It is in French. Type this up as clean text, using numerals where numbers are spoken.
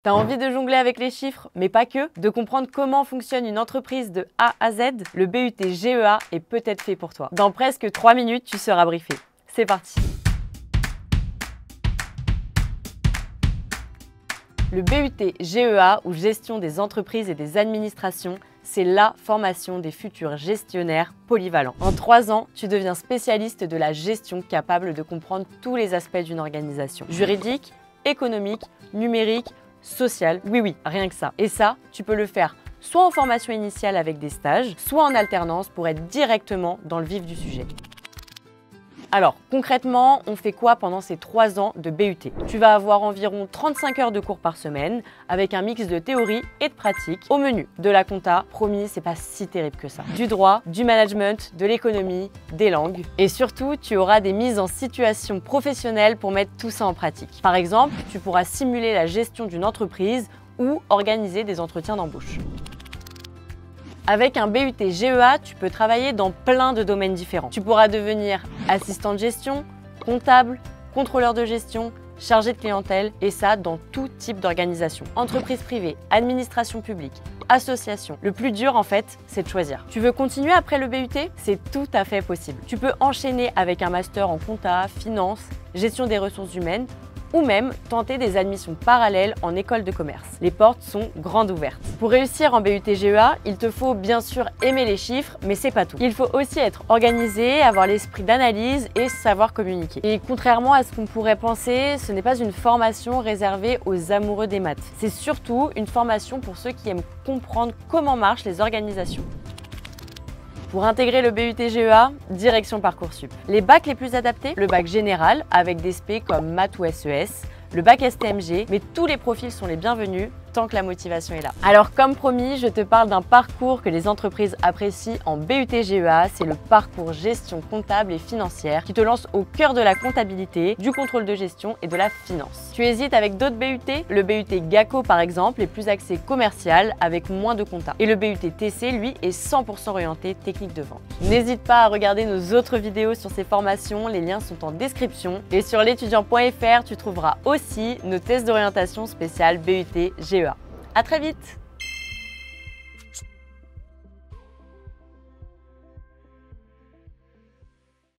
T'as envie de jongler avec les chiffres, mais pas que, de comprendre comment fonctionne une entreprise de A à Z? Le BUT GEA est peut-être fait pour toi. Dans presque 3 minutes, tu seras briefé. C'est parti! Le BUT GEA, ou Gestion des entreprises et des administrations, c'est la formation des futurs gestionnaires polyvalents. En 3 ans, tu deviens spécialiste de la gestion capable de comprendre tous les aspects d'une organisation. Juridique, économique, numérique, social, oui, rien que ça. Et ça, tu peux le faire soit en formation initiale avec des stages, soit en alternance pour être directement dans le vif du sujet. Alors, concrètement, on fait quoi pendant ces 3 ans de BUT? Tu vas avoir environ 35 heures de cours par semaine, avec un mix de théorie et de pratique. Au menu, de la compta, promis, c'est pas si terrible que ça. Du droit, du management, de l'économie, des langues. Et surtout, tu auras des mises en situation professionnelle pour mettre tout ça en pratique. Par exemple, tu pourras simuler la gestion d'une entreprise ou organiser des entretiens d'embauche. Avec un BUT GEA, tu peux travailler dans plein de domaines différents. Tu pourras devenir assistant de gestion, comptable, contrôleur de gestion, chargé de clientèle, et ça dans tout type d'organisation. Entreprise privée, administration publique, association. Le plus dur en fait, c'est de choisir. Tu veux continuer après le BUT? C'est tout à fait possible. Tu peux enchaîner avec un master en compta, finance, gestion des ressources humaines, ou même tenter des admissions parallèles en école de commerce. Les portes sont grandes ouvertes. Pour réussir en BUT GEA, il te faut bien sûr aimer les chiffres, mais c'est pas tout. Il faut aussi être organisé, avoir l'esprit d'analyse et savoir communiquer. Et contrairement à ce qu'on pourrait penser, ce n'est pas une formation réservée aux amoureux des maths. C'est surtout une formation pour ceux qui aiment comprendre comment marchent les organisations. Pour intégrer le BUT GEA, direction Parcoursup. Les bacs les plus adaptés, le bac général avec des spé comme maths ou SES, le bac STMG, mais tous les profils sont les bienvenus tant que la motivation est là. Alors comme promis, je te parle d'un parcours que les entreprises apprécient en BUT GEA, c'est le parcours gestion comptable et financière qui te lance au cœur de la comptabilité, du contrôle de gestion et de la finance. Tu hésites avec d'autres BUT? Le BUT GACO par exemple est plus axé commercial avec moins de compta. Et le BUT TC lui est 100% orienté technique de vente. N'hésite pas à regarder nos autres vidéos sur ces formations, les liens sont en description. Et sur l'étudiant.fr, tu trouveras aussi nos tests d'orientation spéciales BUT GEA. À très vite!